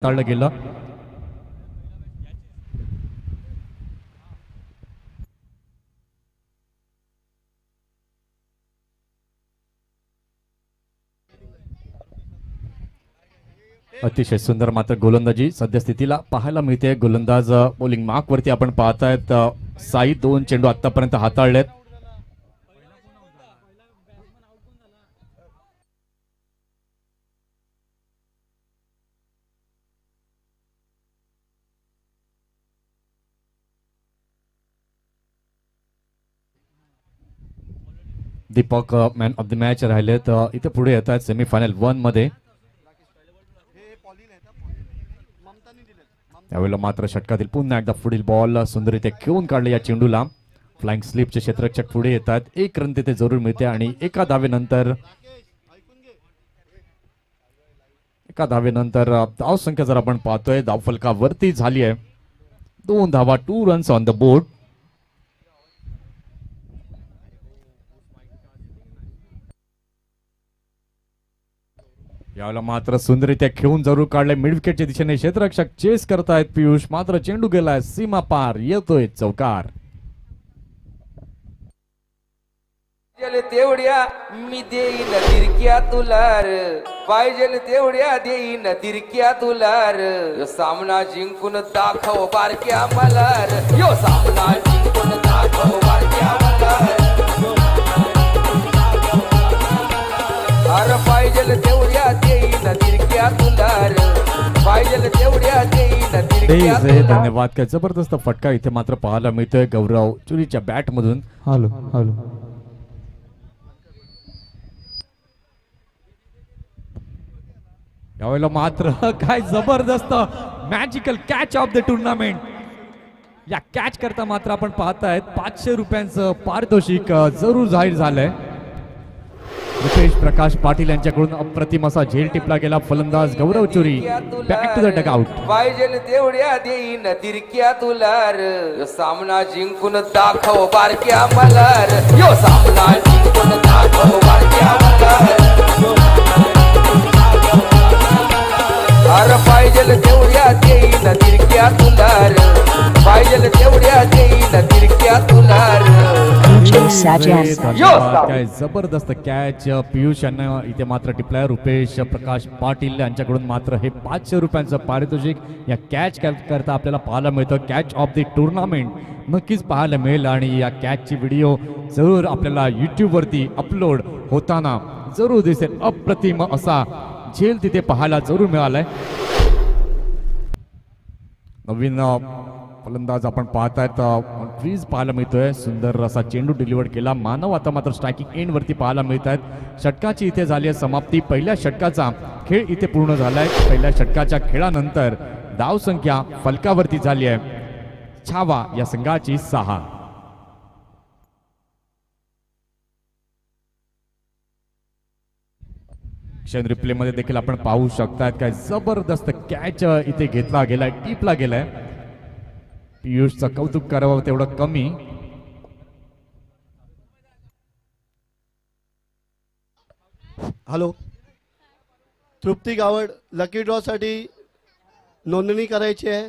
टाळलं गेलं. अतिशय सुंदर मात्र गोलंदाजी सद्यस्थितीला पाहायला मिळते. गोलंदाज बॉलिंग मार्क वरती आपण पाहतायत. साई 2 चेंडू आतापर्यंत हाताळलेत. Deepak man of the match राहिलेत. इथे पुढे येत आहेत सेमीफायनल 1 मध्ये. यावेळेला मात्र षटकातील पुन्हा एकदा पुढील बॉल सुंदररीत्या खेळून काढले या चेंडूला. फ्लाइंग स्लिपचे क्षेत्ररक्षक पुढे येतात. 1 रन तिथे जरूर मिळते आणि एका धावेनंतर धाव संख्या जर आपण पाहतोय धावफलकावरती झाली आहे. 2 धावा, 2 रन्स ऑन द बोर्ड. यावेळेला मात्र सुंदररीत्या खेळून जरूर काढले. मिड विकेटच्या दिशेने क्षेत्ररक्षक चेस करतायत पियुष, मात्र चेंडू गेलाय सीमा पार. येतोय चौकार. तेवढ्या मी देईन तिरक्या तुलार, पाहिजे तेवढ्या देईन तिरक्या तुलार. यो सामना जिंकून दाखव बारक्या मलार, यो सामना जिंकून दाखव बारक्या मलार. अरे पाहिजे तेवढ्या देईन तिरक्या तुलार, पाहिजे तेवढ्या देईन तिरक्या तुलार. धन्यवाद. काय जबरदस्त फटका इथे मात्र पाहायला मिळतोय गौरव चुरीच्या बॅट मधून. हॅलो यावेळेला मात्र काय जबरदस्त magical catch of the tournament. या कॅच करता मात्र आपण पाहतायत 500 रुपयांचं पारितोषिक जरूर जाहीर झालंय. रुपेश प्रकाश पाटील यांच्याकडून अप्रतिम असा झेल टिपला गेला. फलंदाज गौरव चुरी बॅक टू द डगआउट. पाहिजे तेवढ्या देईन तिरक्या तुलार, सामना जिंकून दाखव बारक्या मलार, यो सामना जिंकून दाखव बारक्या मलार. अरे पाहिजे तेवढ्या देईन तिरक्या तुलार, पाहिजे तेवढ्या देईन तिरक्या तुलार. काय जबरदस्त कॅच पियुष यांना इथे मात्र टिपलाय. रुपेश प्रकाश पाटील यांच्याकडून मात्र हे 500 रुपयांचं पारितोषिक या कॅच करता आपल्याला पाहायला मिळतं. कॅच ऑफ द टुर्नामेंट नक्कीच पाहायला मिळेल आणि या कॅचची व्हिडिओ जरूर आपल्याला YouTube वरती अपलोड होताना जरूर दिसेल. अप्रतिम असा झेल तिथे पाहायला जरूर मिळालाय. नवीन फलंदाज आपण पाहतायत क्रीज पाहायला मिळतोय. सुंदर असा चेंडू डिलिव्हर केला. मानव आता मात्र स्ट्रायकिंग एंड वरती पाहायला मिळत आहेत. षटकाची इथे झाली आहे समाप्ती. पहिल्या षटकाचा खेळ इथे पूर्ण झालाय. पहिल्या षटकाच्या खेळानंतर धाव संख्या फलकावरती झाली आहे. छावा या संघाची 6. क्षण रिप्ले मध्ये देखील आपण पाहू शकतात काय जबरदस्त कॅच इथे घेतला गेलाय, टिपला गेलाय. पियुषचं कौतुक करावं तेवढं कमी. हॅलो, तृप्ती गावड लकी ड्रॉ साठी नोंदणी करायची आहे.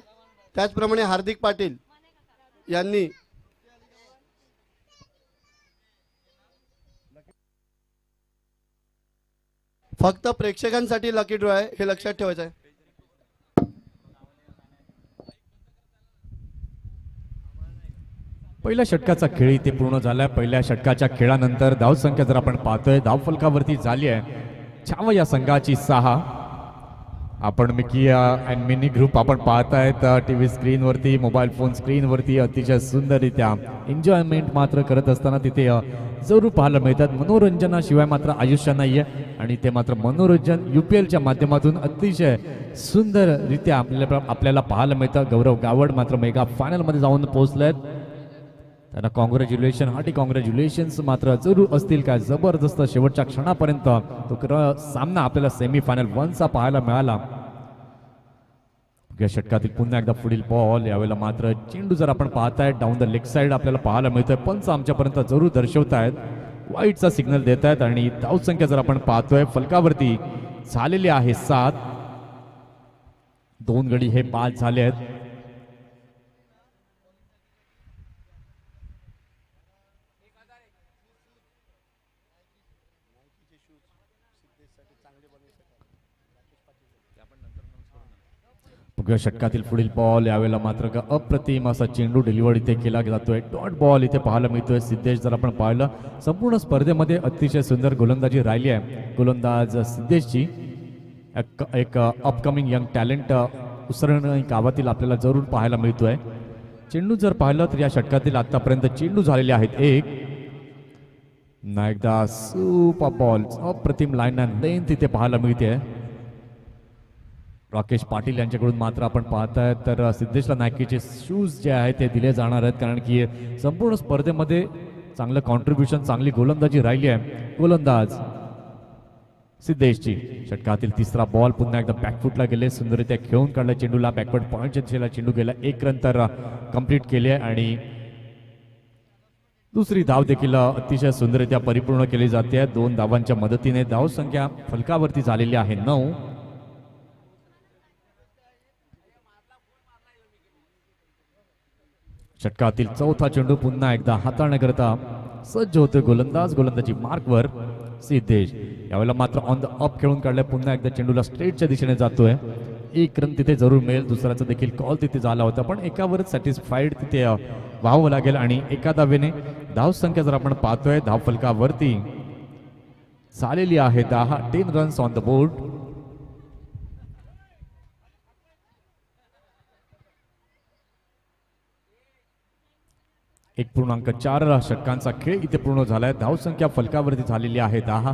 त्याचप्रमाणे हार्दिक पाटील यांनी फक्त प्रेक्षकांसाठी लकी ड्रॉ आहे, हे लक्षात ठेवायचं आहे. पहिल्या षटकाचा खेळ इथे पूर्ण झालाय. पहिल्या षटकाच्या खेळानंतर धाव संख्या जर आपण पाहतोय धाव फलकावरती झाली आहे. छावा या संघाची 6. आपण मिकी अँड मिनी ग्रुप आपण पाहतायत टीव्ही स्क्रीन वरती, मोबाईल फोन स्क्रीन वरती. अतिशय सुंदररित्या एन्जॉयमेंट मात्र करत असताना तिथे जरूर पाहायला मिळतात. मनोरंजनाशिवाय मात्र आयुष्य नाहीये आणि ते मात्र मनोरंजन UPLच्या माध्यमातून अतिशय सुंदररित्या आपल्याला पाहायला मिळतं. गौरव गावड मात्र मेगा फायनल मध्ये जाऊन पोहोचलेत. त्यांना कॉंग्रॅच्युलेशन, हार्टी कॉंग्रॅच्युलेशन्स मात्र जरूर असतील. काय जबरदस्त शेवटच्या क्षणापर्यंत तो सामना आपल्याला सेमीफायनल 1चा पाहायला मिळाला. या षटकातील पुन्हा एकदा पुढील बॉल. यावेळेला मात्र चेंडू जर आपण पाहताय डाऊन द लेग साइड आपल्याला पाहायला मिळतोय. पंच आमच्यापर्यंत जरूर दर्शवतायत, वाईटचा सिग्नल देत आहेत आणि धाव संख्या जर आपण पाहतोय फलकावरती झालेली आहे 7. 2 गडी हे बाद झाले आहेत. बघूया षटकातील पुढील बॉल. यावेळेला मात्र का अप्रतिम असा चेंडू डिलिव्हर इथे केला जातोय. डॉट बॉल इथे पाहायला मिळतोय. सिद्धेश जर आपण पाहिलं संपूर्ण स्पर्धेमध्ये अतिशय सुंदर गोलंदाजी राहिली आहे. गोलंदाज सिद्धेशची एक अपकमिंग यंग टॅलेंट उसरण गावातील आपल्याला जरूर पाहायला मिळतोय. चेंडू जर पाहिलं तर या षटकातील आतापर्यंत चेंडू झालेले आहेत 1. एकदा सुपर बॉल अप्रतिम लाईन अँड लेंथ इथे पाहायला मिळते. राकेश पाटील यांच्याकडून मात्र आपण पाहताय तर सिद्धेशला नायकीचे शूज जे आहेत ते दिले जाणार आहेत, कारण की संपूर्ण स्पर्धेमध्ये चांगलं कॉन्ट्रीब्युशन चांगली गोलंदाजी राहिली आहे गोलंदाज सिद्धेशची. षटकातील तिसरा बॉल पुन्हा एकदा बॅकफुटला गेले. सुंदररित्या खेळून काढला चेंडूला. बॅकवर्ड पॉईंटच्या दिशेला चेंडू गेला. 1 रन तर कंप्लीट केली आहे आणि दुसरी धाव देखील अतिशय सुंदररित्या परिपूर्ण केली जाते. 2 धावांच्या मदतीने धाव संख्या फलकावरती झालेली आहे 9. षटकातील चौथा चेंडू पुन्हा एकदा हाताळण्याकरता सज्ज होतोय गोलंदाज. गोलंदाजी मार्कवर सिद्धेश. यावेळेला मात्र ऑन द अप खेळून काढलाय. पुन्हा एकदा चेंडूला स्ट्रेटच्या दिशेने जातोय. 1 रन तिथे जरूर मिळेल. दुसऱ्याचा देखील कॉल तिथे झाला होता, पण एकावरच सॅटिस्फाईड तिथे व्हावं लागेल आणि एका धावेने धाव संख्या जर आपण पाहतोय धाव फलकावरती झालेली आहे 10 रन्स ऑन द बोर्ड. एक 1.4 षटकांचा खेळ इथे पूर्ण झालाय. धाव संख्या फलकावरती झालेली आहे 10.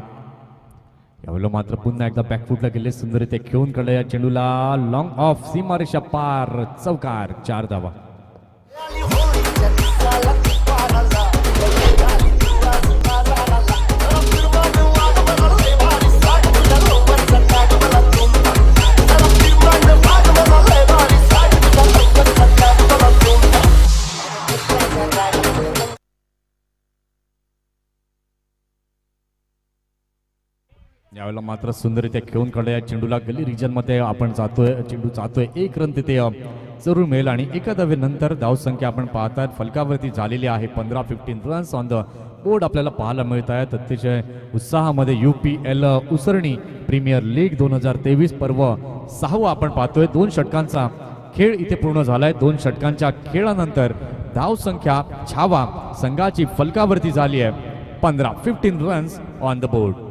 यावेळेला मात्र पुन्हा एकदा बॅकफुटला गेले. सुंदररित्या खेळून काढलं या चेंडूला. लॉंग ऑफ सीमारेषा पार चौकार. 4 धावा. यावेळेला मात्र सुंदररित्या खेळून काढलं या चेंडूला. गली रिजन मध्ये आपण जातोय. चेंडू जातोय. 1 रन तिथे जरूर मिळेल आणि एका धावेनंतर धावसंख्या आपण पाहतात फलकावरती झालेली आहे 15 रन्स ऑन द बोर्ड आपल्याला पाहायला मिळत आहेत. अतिशय उत्साहामध्ये UPL उसरणी प्रीमियर लीग 2023 पर्व 6वा आपण पाहतोय. 2 षटकांचा खेळ इथे पूर्ण झालाय. 2 षटकांच्या खेळानंतर धावसंख्या छावा संघाची फलकावरती झाली आहे 15 रन्स ऑन द बोर्ड.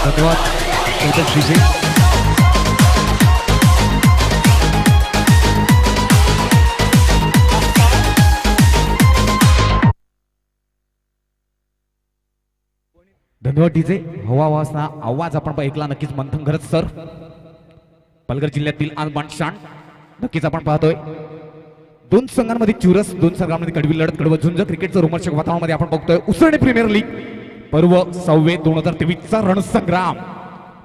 धन्यवाद. धन्यवाद डीजे. हवा वासना आवाज आपण ऐकला नक्कीच मंथन घरत सर. पालघर जिल्ह्यातील आणबाण शाण नक्कीच आपण पाहतोय. 2 संघांमध्ये चुरस, 2 संघांमध्ये कडवी लढत, कडवं झुंज. क्रिकेटचं रोमांचक वातावरणामध्ये आपण बघतोय उसरणी प्रीमियर लीग पर्व 6 2023चा रणसंग्राम.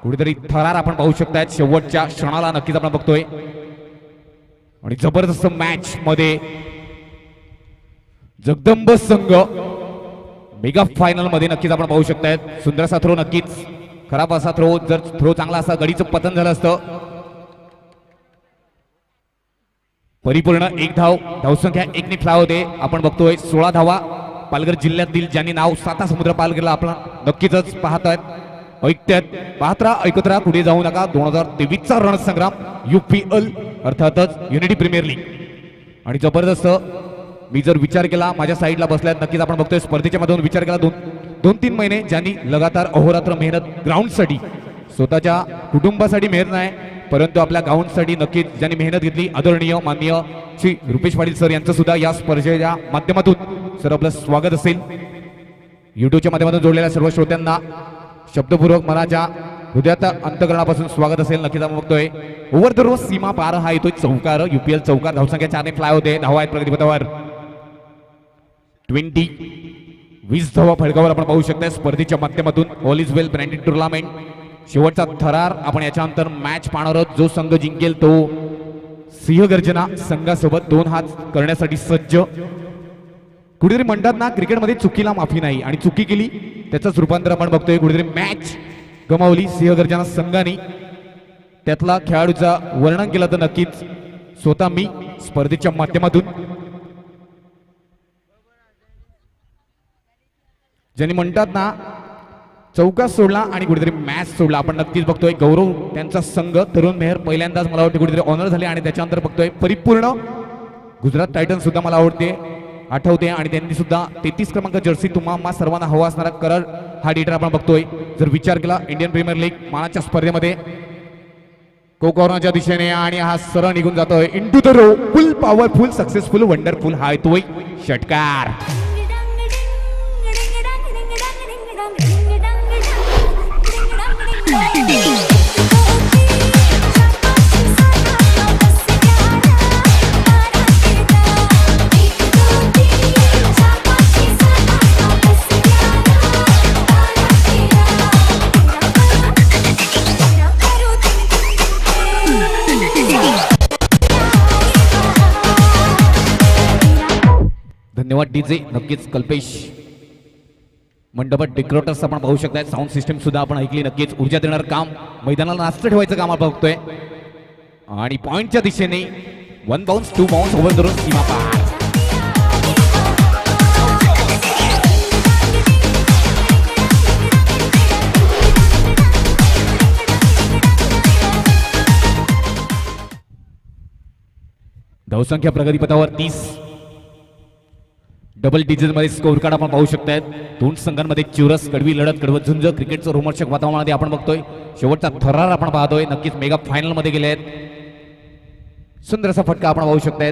कुठेतरी थरार आपण पाहू शकताय शेवटच्या क्षणाला नक्कीच आपण बघतोय आणि जबरदस्त मॅच मध्ये जगदंब संघ मेगा फायनल मध्ये नक्कीच आपण पाहू शकताय. सुंदर असा थ्रो, नक्कीच खराब असा थ्रो. जर थ्रो चांगला असा गडीचं पतन झालं असतं. परिपूर्ण 1 धाव. धावसंख्या 1 ने फ्लाय होते. आपण बघतोय 16 धावा. पालघर जिल्ह्यातील ज्यांनी नाव 7 समुद्र पार केला आपण नक्कीच पाहतायत ऐकतायत. ऐकत राहा, पुढे जाऊ नका. 2023चा रणसंग्राम UPL अर्थातच युनिटी प्रीमियर लीग. आणि जबरदस्त मी जर विचार केला माझ्या साईडला बसल्यात नक्कीच आपण बघतोय स्पर्धेच्या मधून विचार केला 2-3 महिने ज्यांनी लगातार अहोरात्र मेहनत ग्राउंडसाठी स्वतःच्या कुटुंबासाठी मेहनत नाही परंतु आपल्या ग्राउंडसाठी नक्कीच ज्यांनी मेहनत घेतली आदरणीय माननीय श्री रुपेश पाटील सर यांचं सुद्धा या स्पर्धेच्या माध्यमातून सर आपलं स्वागत असेल. युट्यूबच्या माध्यमातून जोडलेल्या सर्व श्रोत्यांना शब्दपूर्वक मनाच्या हृदयात अंतकरणापासून स्वागत असेल. नक्कीच आपण बघतोय ओव्हर द रोज सीमा पार हा येतोय चौकार. UPL चौकार. धावसंख्या 4 ने फ्लाय होते. धावा आहेत प्रगतीपथावर 20 धावा फलकावर आपण पाहू शकता. स्पर्धेच्या माध्यमातून all is well branded tournament शेवटचा थरार आपण याच्यानंतर मॅच पाहणार आहोत. जो संघ जिंकेल तो सिंहगर्जना संघासोबत 2 हात करण्यासाठी सज्ज. कुठेतरी म्हणतात ना, क्रिकेटमध्ये चुकीला माफी नाही, आणि चुकी केली त्याचंच रूपांतर आपण बघतोय. कुठेतरी मॅच गमावली सिंहगर्जना संघाने. त्यातला खेळाडूचा वर्णन केलं तर नक्कीच स्वतः मी स्पर्धेच्या माध्यमातून. ज्यांनी म्हणतात ना, चौकार सोडला आणि कुठेतरी मॅच सोडला. आपण नक्कीच बघतोय गौरव त्यांचा संघ तरुण मेहर पहिल्यांदाच मला वाटते कुठेतरी ऑनर झाले, आणि त्याच्यानंतर बघतोय परिपूर्ण गुजरात टायटन सुद्धा मला आठवते, आणि त्यांनी सुद्धा 33 क्रमांक जर्सी तुम्हा सर्वांना हवा असणारा करड हा डेटा आपण बघतोय. जर विचार केला इंडियन प्रीमियर लीग मानाच्या स्पर्धेमध्ये कोकॉर्नरच्या दिशेने, आणि हा सरळ निघून जातोय into the row. Full powerful successful wonderful हा येतोय षटकार. धन्यवाद डीजे. नक्कीच कल्पेश मंडपात डेकोरेटर्स आपण पाहू शकताय. साऊंड सिस्टम सुद्धा आपण ऐकली. नक्कीच ऊर्जा देणार काम, मैदानाला नाचत ठेवायचं काम आपण बघतोय. आणि पॉइंटच्या दिशेने 1 बाउन्स 2 बाउन्स ओव्हर धरून सीमा पार. धावसंख्या प्रगतीपथावर 30. डबल डिजिट मध्ये स्कोर कार्ड आपण पाहू शकताय. 2 संघांमध्ये चुरस, कडवी लढत, कडवत झुंज, क्रिकेटचं रोमांचक वातावरणामध्ये आपण बघतोय. शेवटचा थरार आपण पाहतोय. नक्कीच मेगा फायनल मध्ये गेले आहेत. सुंदर असा फटका आपण पाहू शकताय.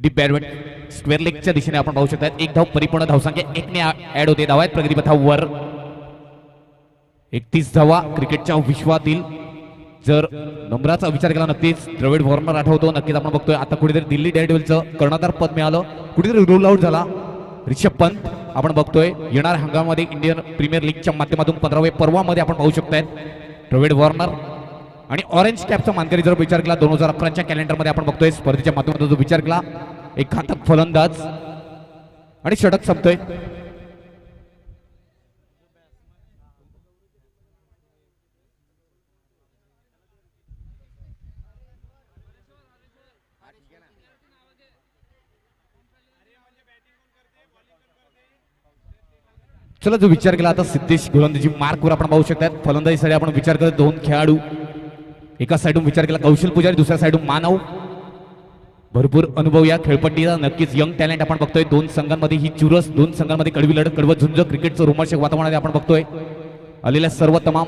डीप बॅडमिंटन स्क्वेअर लेगच्या दिशेने आपण पाहू शकताय. 1 धाव परिपूर्ण धावसंख्या 1 ने ऍड होते. धावा आहेत प्रगतीपथावर 31 धावा. क्रिकेटच्या विश्वातील जर नंबराचा विचार केला नक्कीच द्रविड वॉर्नर आठवतो. नक्कीच आपण बघतोय आता कुठेतरी दिल्ली डेअरडेव्हिल्सचं कर्णधार पद मिळालं, कुठेतरी रोल आउट झाला ऋषभ पंत. आपण बघतोय येणाऱ्या हंगामामध्ये इंडियन प्रीमियर लीगच्या माध्यमातून 15व्या पर्वामध्ये आपण पाहू शकताय द्रविड वॉर्नर. आणि ऑरेंज कॅपचा मानकरी जर विचार केला 2011च्या कॅलेंडरमध्ये आपण बघतोय स्पर्धेच्या माध्यमातून जो विचार केला एक घातक फलंदाज आणि षटक संपतोय. चला जो विचार केला आता सिद्धेश गोलंदाजी मार्कवर आपण पाहू शकतात. फलंदाजीसाठी आपण विचार करत 2 खेळाडू, एका साईडून विचार केला कौशल पुजारी, दुसऱ्या साईडून मानव. भरपूर अनुभव या खेळपट्टीचा. नक्कीच यंग टॅलेंट आपण बघतोय. 2 संघांमध्ये ही चुरस, 2 संघांमध्ये कडवी लढत, कडवत झुंज, क्रिकेटचं रोमांचक वातावरणामध्ये आपण बघतोय. आलेल्या सर्व तमाम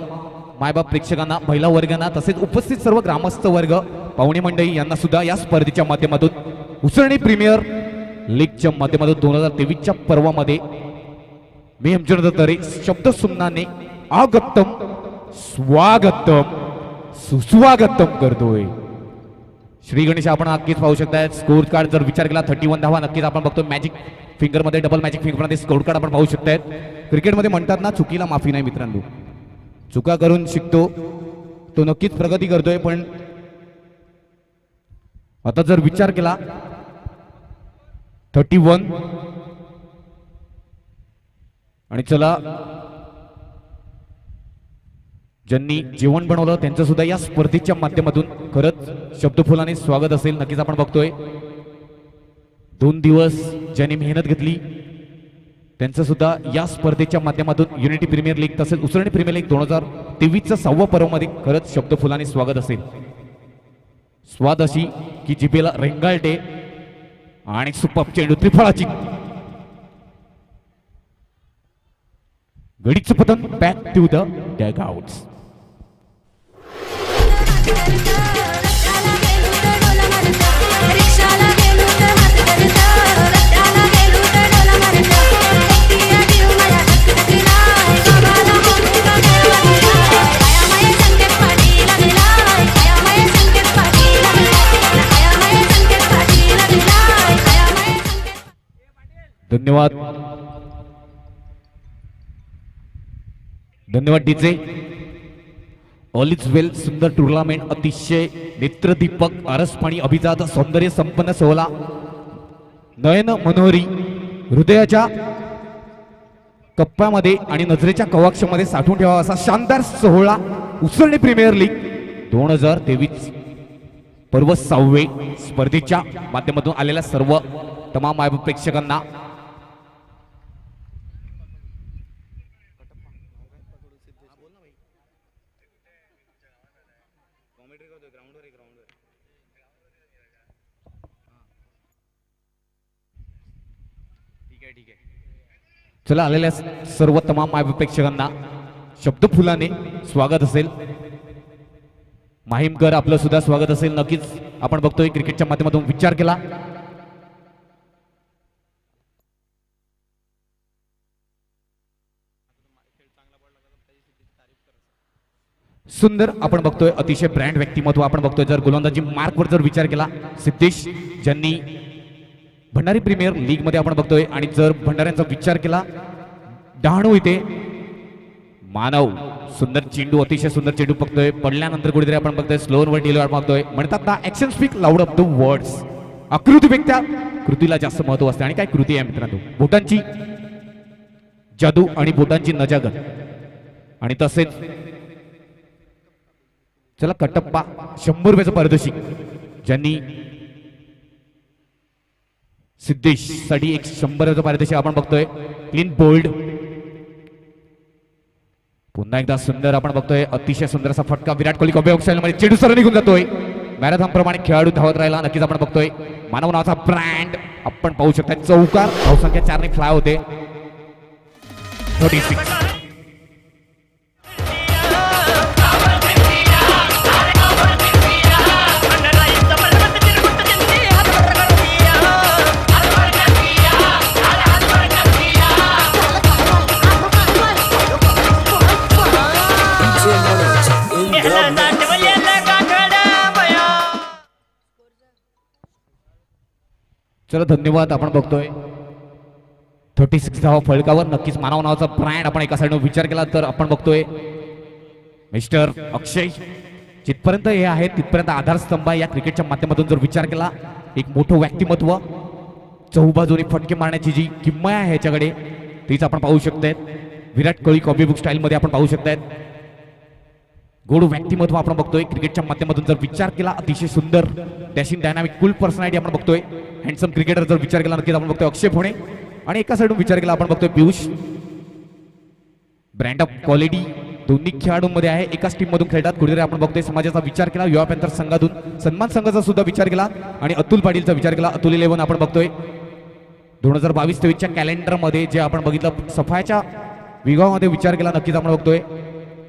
मायबाप प्रेक्षकांना, महिला वर्गांना, तसेच उपस्थित सर्व ग्रामस्थ वर्ग, पाहुणे मंडळी यांना सुद्धा या स्पर्धेच्या माध्यमातून उसळणी प्रीमियर लीगच्या माध्यमातून 2023च्या पर्वामध्ये मी तरी शब्द सुमनाने आगतम स्वागतम सुस्वागतम करतोय. श्री गणेश आपण नक्कीच पाहू शकताय. स्कोर कार्ड जर विचार केला 31 धावा. नक्कीच आपण बघतोय मॅजिक फिंगर मध्ये, डबल मॅजिक फिंगर मध्ये स्कोर कार्ड आपण पाहू शकताय. क्रिकेटमध्ये म्हणतात ना चुकीला माफी नाही मित्रांनो. चुका करून शिकतो तो नक्कीच प्रगती करतोय. पण आता जर विचार केला 31 आणि चला ज्यांनी जेवण बनवलं त्यांचं सुद्धा या स्पर्धेच्या माध्यमातून खरंच शब्दफुलाने स्वागत असेल. नक्कीच आपण बघतोय 2 दिवस ज्यांनी मेहनत घेतली त्यांचं सुद्धा या स्पर्धेच्या माध्यमातून युनिटी प्रीमियर लीग तसेच उसळणी प्रीमियर लीग 2023च्या 6व्या पर्वामध्ये खरंच शब्दफुलाने स्वागत असेल. स्वाद अशी की जिभेला रेंगाळते आणि सुपर चेंडू त्रिफळाची गडीचं पतन बॅक टू द डॅगआउट्स. धन्यवाद. धन्यवाद डीजे. ऑल इज वेल. सुंदर टुर्नामेंट, अतिशय नेत्रदीपक, आरसपाणी अभिजात सौंदर्य संपन्न सोहळा, नयन मनोहरी, हृदयाच्या कप्प्यामध्ये आणि नजरेच्या कवाक्षामध्ये साठवून ठेवावा असा शानदार सोहळा उसळणी प्रीमियर लीग 2023 पर्व 6वे स्पर्धेच्या माध्यमातून आलेल्या सर्व तमाम प्रेक्षकांना चला आलेल्या सर्व तमाम प्रेक्षकांना शब्द फुलाने स्वागत असेल. माहीमकर आपलं सुद्धा स्वागत असेल. नक्कीच आपण बघतोय क्रिकेटच्या माध्यमातून विचार केला. सुंदर आपण बघतोय अतिशय ब्रँड व्यक्तिमत्व आपण बघतोय. जर गोलंदाजी मार्कवर जर विचार केला सिद्धेश ज्यांनी भंडारी प्रीमियर लीग मध्ये आपण बघतोय, आणि जर भंडाऱ्यांचा विचार केला डहाणू इथे मानव सुंदर चेंडू, अतिशय सुंदर चेंडू बघतोय. पडल्यानंतर कुठेतरी आपण बघतोय स्लोवर डिलिव्हर बघतोय. म्हणतात ना action speak loud of the words. आकृतीपेक्षा कृतीला जास्त महत्व असते. आणि काय कृती आहे मित्रांनो, बोटांची जादू आणि बोटांची नजाकत. आणि तसेच चला कटप्पा 100 रुपयाचं पारितोषिक ज्यांनी सिद्धेश साठी एक 100 रुपयाचं पारितोषिक आपण बघतोय. क्लीन बोल्ड, पुन्हा एकदा सुंदर आपण बघतोय. अतिशय सुंदर असा फटका विराट कोहली मध्ये चेंडू सरळ निघून जातोय. मॅरेथॉन प्रमाणे खेळाडू धावत राहिला. नक्कीच आपण बघतोय मानव नावाचा ब्रँड आपण पाहू शकता. चौकार, धावसंख्या 4 ने फ्लाय होते. 36 चला धन्यवाद. आपण बघतोय 36 धावा फळकावर. नक्कीच मानव नावाचा ब्रँड आपण एका साईडने विचार केला तर आपण बघतोय मिस्टर अक्षय जिथपर्यंत हे आहे तिथपर्यंत आधारस्तंभ आहे या क्रिकेटच्या माध्यमातून. जर विचार केला एक मोठं व्यक्तिमत्व, चौबाजूने फटके मारण्याची जी किंमत आहे ह्याच्याकडे तीच आपण पाहू शकताय. Virat Kohli copy book style मध्ये आपण पाहू शकताय. गोड व्यक्तिमत्व आपण बघतोय क्रिकेटच्या माध्यमातून. जर विचार केला अतिशय सुंदर डॅशिंग डायनामिक कूल पर्सनॅलिटी आपण बघतोय. हँडसम क्रिकेटर जर विचार केला नक्कीच आपण बघतोय अक्षय पुणे. आणि एका साईडून विचार केला आपण बघतोय पियुष. ब्रँड ऑफ क्वालिटी दोन्ही खेळाडूंमध्ये आहे. एकाच टीम मधून खेळतात. कुठेतरी आपण बघतोय समाजाचा विचार केला, युवा पॅन्थर संघातून सन्मान संघाचा सुद्धा विचार केला आणि अतुल पाटीलचा विचार केला. अतुल 11 आपण बघतोय 2022-23च्या कॅलेंडर मध्ये जे आपण बघितलं सफायाच्या विभागामध्ये विचार केला. नक्कीच आपण बघतोय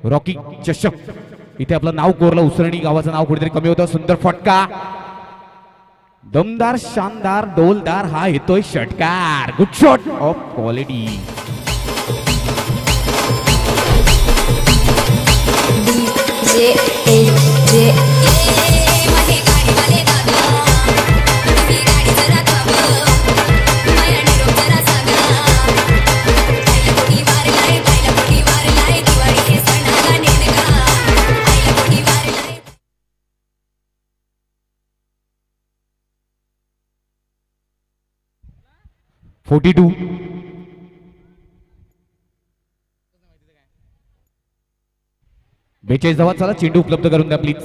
रॉकी चषक इथे आपलं नाव कोरलं. उसरणी गावाचं नाव कुठेतरी कमी होतं. सुंदर फटका, दमदार, शानदार, डोलदार हा येतोय षटकार. Good shot of quality. बेचाळीस धावा. चला चेंडू उपलब्ध करून द्या प्लीज.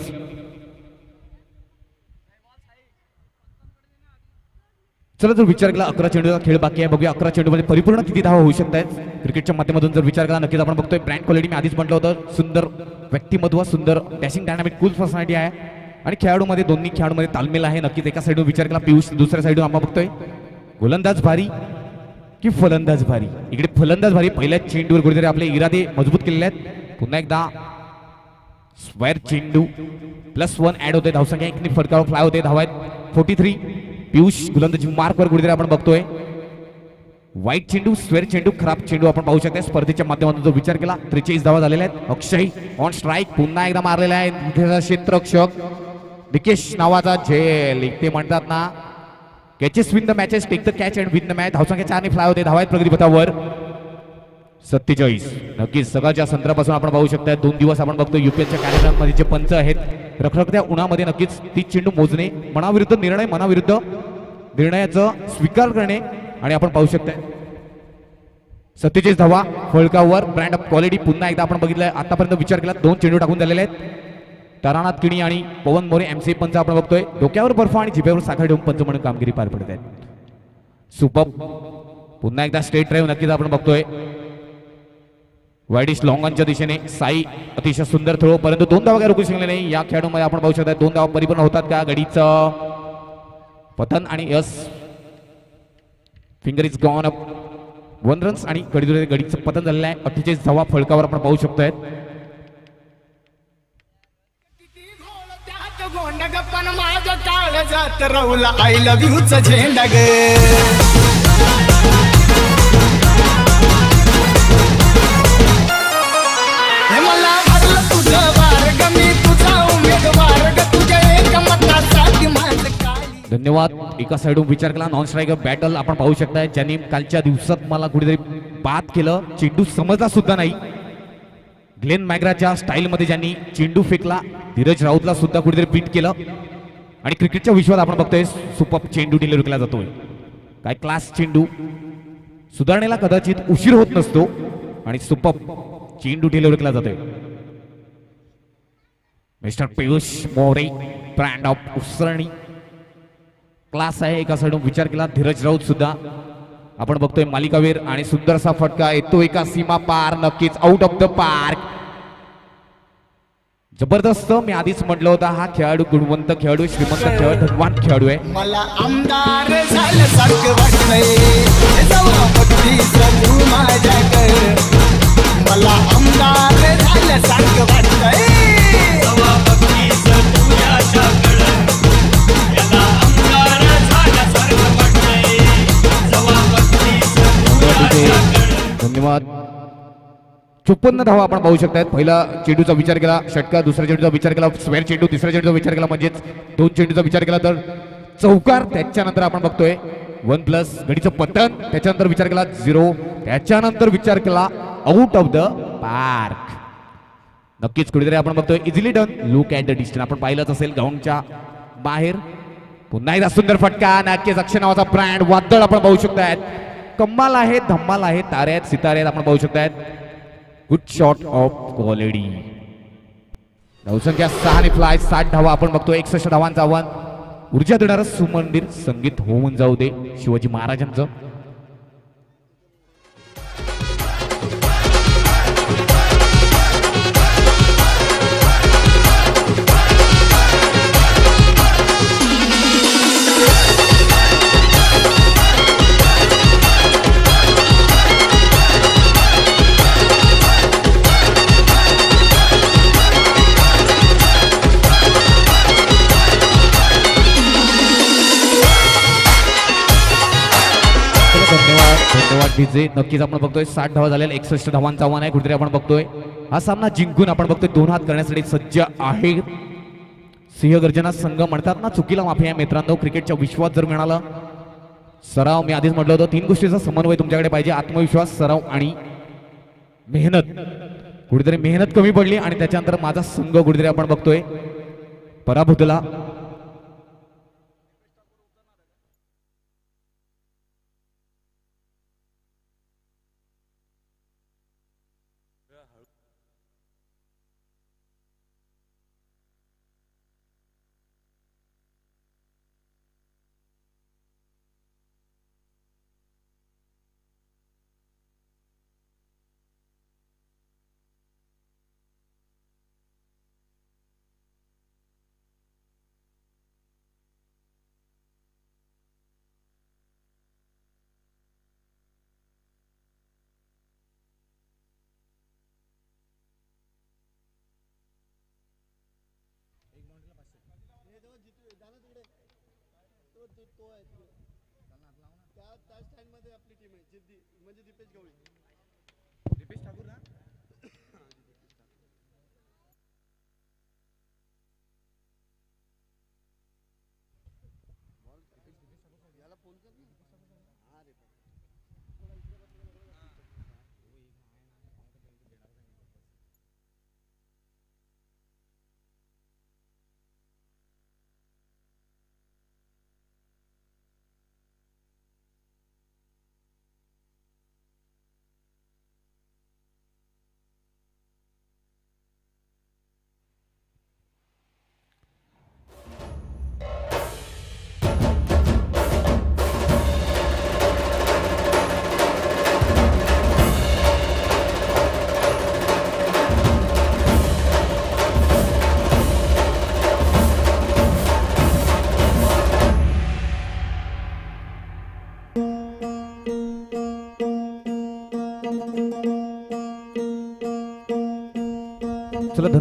चला जर विचार केला 11 चेंडूचा खेळ बाकी आहे. बघूया 11 चेंडूमध्ये परिपूर्ण किती धावा होऊ शकतात क्रिकेटच्या माध्यमातून. जर विचार केला नक्कीच आपण बघतोय ब्रँड क्वालिटी मी आधीच म्हटलं होतं. सुंदर व्यक्तिमत्व, सुंदर डॅशिंग डायनामिक कूल पर्सनॅलिटी आहे आणि खेळाडूमध्ये दोन्ही खेळाडूमध्ये तालमेल आहे. नक्कीच एका साईडून विचार केला पियुष, दुसऱ्या साईडून आपण बघतोय गोलंदाज भारी की फलंदाज भारी. इकडे फलंदाज भारी. पहिल्या चेंडूवर कुठेतरी आपले इरादे मजबूत केलेले आहेत. पुन्हा एकदा स्क्वेअर चेंडू +1 ऍड होते. धावसंख्या 1 ने फटकावर फ्लाय होते. धावा आहेत 43. पियुष गोलंदाजी मार्कवर कुठेतरी आपण बघतोय वाईट चेंडू, स्क्वेअर चेंडू, खराब चेंडू आपण पाहू शकता. स्पर्धेच्या माध्यमातून जो विचार केला 43 धावा झालेल्या आहेत. अक्षय ऑन स्ट्राईक पुन्हा एकदा मारलेला आहे. क्षेत्ररक्षक निकेश नावाचा झेल. ते म्हणतात ना catches win the matches, take the catch and win the match. धावसंख्या 4 ने फ्लाय होते. धावा आहेत प्रगतीपथावर. 47. नक्कीच सकाळच्या संदर्भापासून आपण पाहू शकता 2 दिवस आपण बघतो युपीएसच्या कार्यक्रमामध्ये जे पंच आहेत रखरखत्या उन्हामध्ये नक्कीच 30 चेंडू मोजणे मनाविरुद्ध निर्णय मनाविरुद्ध निर्णयाचं स्वीकार करणे आणि आपण पाहू शकता 47 धावा फळकावर ब्रँड ऑफ क्वालिटी पुन्हा एकदा आपण बघितलंय आतापर्यंत विचार केला 2 चेंडू टाकून झालेले आहेत तारानाथ किणी आणि पवन मोरे एमसी पंच आपण बघतोय डोक्यावर बर्फ आणि जिभेवर साखर ठेवून पंच म्हणून कामगिरी पार पडत आहेत सुपर पुन्हा एकदा स्टेट ड्राईव्ह नक्कीच आपण बघतोय वाईडिश लॉंगॉनच्या दिशेने साई अतिशय सुंदर थ्रो परंतु 2 धावा काय रोखू शकले नाही या खेळाडूमध्ये आपण पाहू शकता 2 धावा परिपूर्ण होतात का गडीचं पतन आणि yes finger is gone up 1 runs आणि गडीचं पतन झालेलं आहे 48 धावा फळकावर आपण पाहू शकतोय पण माझं काळ जात राहुला आय लव्ह यूच झेंडा ग मला भरलं तुझं वार्ग मी तुझा उमेदवार ग तुझ्या एक मतासाठी माझं काळी धन्यवाद एका साईडून विचार केला नॉन स्ट्रायकर बॅटल आपण पाहू शकताय ज्यांनी कालच्या दिवसात मला कुठेतरी बाद केलं चेंडू समजला सुद्धा नाही ग्लेन मॅग्राच्या स्टाईलमध्ये ज्यांनी चेंडू फेकला धीरज राऊतला सुद्धा कुठेतरी बीट केलं आणि क्रिकेटच्या विश्वात आपण बघतोय सुपर चेंडू डिलिव्हरी केला जातोय काय क्लास चेंडू सुधारणेला कदाचित उशीर होत नसतो आणि सुपर चेंडू डिलिव्हरी केला जातोय mister Piyush More brand of उसरणी क्लास आहे एका साईडून विचार केला धीरज राऊत सुद्धा आपण बघतोय मालिकावीर आणि सुंदरसा फटका येतो एका सीमा पार नक्कीच आउट ऑफ द पार्क जबरदस्त मी आधीच म्हटलं होतं हा खेळाडू गुणवंत खेळाडू श्रीमंत खेळाडू धनवान खेळाडू आहे मला आमदार झाल्यासारखं वाटतंय सभापती तू माझ्याकडे मला आमदार झाल्यासारखं वाटतंय सभापती तुझ्याकडे याला आमदार झाल्यासारखं वाटतंय सभापती धन्यवाद 54 धावा आपण पाहू शकतात पहिला चेंडूचा विचार केला षटकार दुसऱ्या चेंडूचा विचार केला स्क्वेअर चेंडू तिसऱ्या चेंडूचा विचार केला म्हणजेच 2 चेंडूचा विचार केला तर चौकार त्याच्यानंतर आपण बघतोय 1+ गडीचं पतन त्याच्यानंतर विचार केला 0 त्याच्यानंतर विचार केला आउट ऑफ द पार्क नक्कीच कुठेतरी आपण बघतोय easily done look at the distance आपण पाहिलंच असेल ग्राउंडच्या बाहेर पुन्हा एकदा सुंदर फटका नक्कीच अक्षय नावाचा ब्रँड वादळ आपण पाहू शकतायत कम्माल आहे धम्माल आहे तारे आहेत सितारे आहेत आपण पाहू शकतायत गुड शॉट ऑफ क्वालिटी धावसंख्या 6 आणि फ्लाय 60 धावा आपण बघतो 61 धावांचं आव्हान ऊर्जा देणारं सुमंदिर संगीत होऊन जाऊ दे शिवाजी महाराजांचं धन्यवाद डीजे नक्कीच आपण बघतोय 60 धावा झालेल्या 61 धावांचं आव्हान आहे कुठेतरी आपण बघतोय हा सामना जिंकून आपण बघतोय 2 हात करण्यासाठी सज्ज आहे सिंहगर्जना संघ म्हणतात ना चुकीला माफी आहे मित्रांनो क्रिकेटच्या विश्वात जर मिळाला सराव मी आधीच म्हटलं होतं 3 गोष्टीचा समन्वय तुमच्याकडे पाहिजे आत्मविश्वास सराव आणि मेहनत कुठेतरी मेहनत कमी पडली आणि त्याच्यानंतर माझा संघ कुठेतरी आपण बघतोय पराभूतला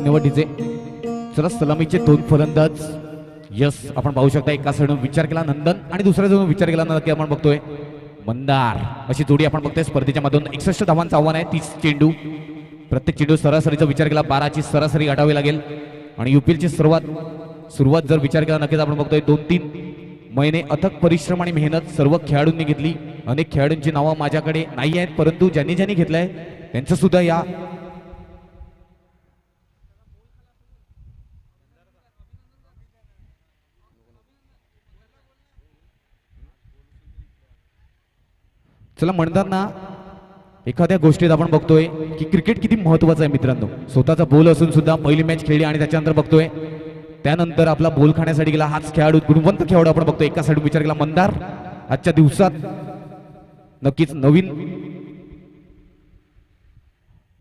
धन्यवाद डीजे. चला सलामीचे 2 फलंदाज. यस आपण पाहू शकता एका साईडून विचार केला नंदन आणि दुसऱ्या साईडून विचार केला नंदन. आपण बघतोय मंदार अशी जोडी आपण बघतोय स्पर्धेच्या मधून. 61 धावांचं आव्हान आहे. 30 चेंडू. प्रत्येक चेंडू सरासरीचा विचार केला 12ची सरासरी गाठावी लागेल. आणि युपीएलची सुरुवात जर विचार केला नक्कीच आपण बघतोय 2-3 महिने अथक परिश्रम आणि मेहनत सर्व खेळाडूंनी घेतली. अनेक खेळाडूंची नावं माझ्याकडे नाही आहेत, परंतु ज्यांनी ज्यांनी घेतलंय त्यांचं सुद्धा या चला म्हणताना एखाद्या गोष्टीत आपण बघतोय की क्रिकेट किती महत्वाचं आहे मित्रांनो. स्वतःचा बोल असून सुद्धा पहिली मॅच खेळली आणि त्याच्यानंतर बघतोय त्यानंतर आपला बोल खाण्यासाठी गेला हाच खेळाडू, गुणवंत खेळाडू आपण बघतोय. एका साईड विचार केला मंदार आजच्या दिवसात नक्कीच नवीन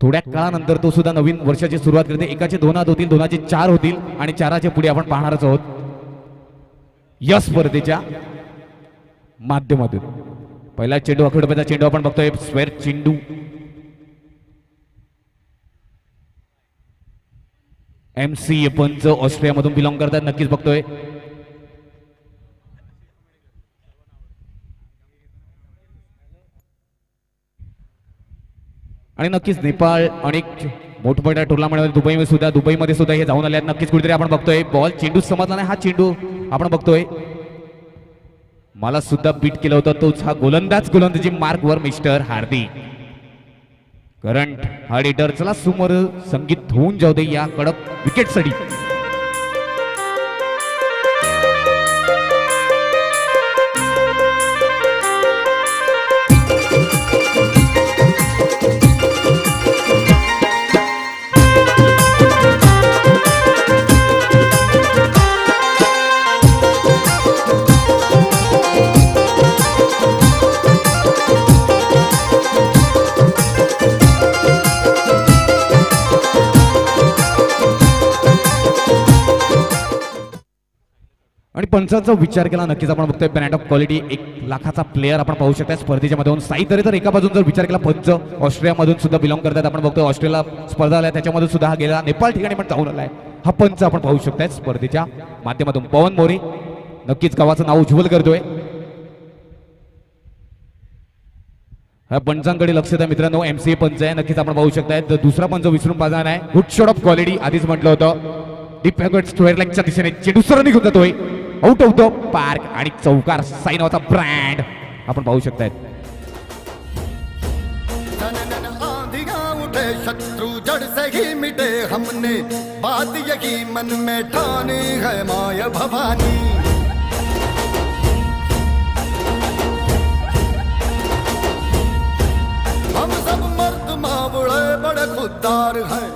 थोड्या काळानंतर तो सुद्धा नवीन वर्षाची सुरुवात करते. एकाचे 2 हात होतील, 2चे 4 होतील आणि 4च्या पुढे आपण पाहणारच आहोत या स्पर्धेच्या माध्यमातून. पहिला चेंडू 11 रुपयाचा चेंडू आपण बघतोय. स्क्वेअर चेंडू MC पंच ऑस्ट्रेलियामधून बिलॉंग करतात. नक्कीच बघतोय आणि नक्कीच नेपाळ अनेक मोठमोठ्या टुर्नामेंटमध्ये दुबईमध्ये सुद्धा हे जाऊन आले आहेत. नक्कीच कुठेतरी आपण बघतोय बॉल चेंडू समजला नाही. हा चेंडू आपण बघतोय मला सुद्धा बीट केलं होतं. तोच हा गोलंदाजी मार्क वर मिस्टर हार्दिक करंट हार्ड हिटर. चला समोर संगीत होऊन जाऊ दे या कडक विकेटसाठी. आणि पंचांचा विचार केला नक्कीच आपण बघतोय ब्रँड ऑफ क्वालिटी 1 लाखाचा प्लेअर आपण पाहू शकता स्पर्धेच्या मधून. साई तरी तर एका बाजून जर विचार केला पंच ऑस्ट्रेलियामधून सुद्धा बिलॉंग करतात. आपण बघतोय ऑस्ट्रेलिया स्पर्धा आल्या त्याच्यामध्ये सुद्धा हा गेला. नेपाळ ठिकाणी पण जाऊन आलाय. हा पंच आपण पाहू शकताय स्पर्धेच्या माध्यमातून. पवन मोरे नक्कीच गावाचं नाव उज्ज्वल करतोय. हा पंचांकडे लक्ष द्या मित्रांनो. MCA पंच आहे नक्कीच आपण पाहू शकताय. दुसरा पंच विसरून पाहणार आहे. गुड शॉट ऑफ क्वालिटी आधीच म्हटलं होतं. डीप बॅकवर्ड स्क्वेअर लेगच्या दिशेने चेंडू सरळ निघून जातोय आउट ऑफ द पार्क आणि चौकार. साई नावाचा ब्रँड आपण पाहू शकताय. उठे शत्रु जड़ से ही मिटे हमने बात यही मन में ठानी है माया भवानी. हम सब मर्द मावड़े बड़े खुददार हैं.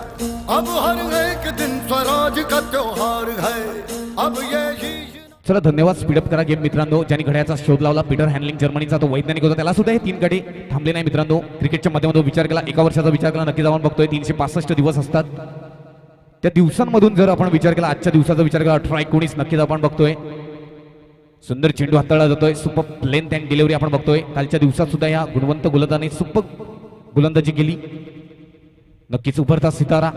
अब हर एक दिन स्वराज का त्योहार है. अब यही चला धन्यवाद. स्पीडअप करा गेम मित्रांनो. ज्यांनी घड्याचा शोध लावला पीटर हॅन्डलिंग जर्मनीचा तो वैज्ञानिक होता. त्याला सुद्धा हे 3 गडी थांबले नाही मित्रांनो. क्रिकेटच्या माध्यमातून विचार केला 1 वर्षाचा विचार केला नक्कीच आपण बघतोय 365 दिवस असतात. त्या दिवसांमधून जर आपण विचार केला आजच्या दिवसाचा विचार केला 18-19 नक्कीच आपण बघतोय सुंदर चेंडू हाताळला जातोय. सुपर लेंथ अँड डिलिव्हरी आपण बघतोय. कालच्या दिवसात सुद्धा या गुणवंत गोलंदाजाने सुपर गोलंदाजी केली. नक्कीच उभरता सितारा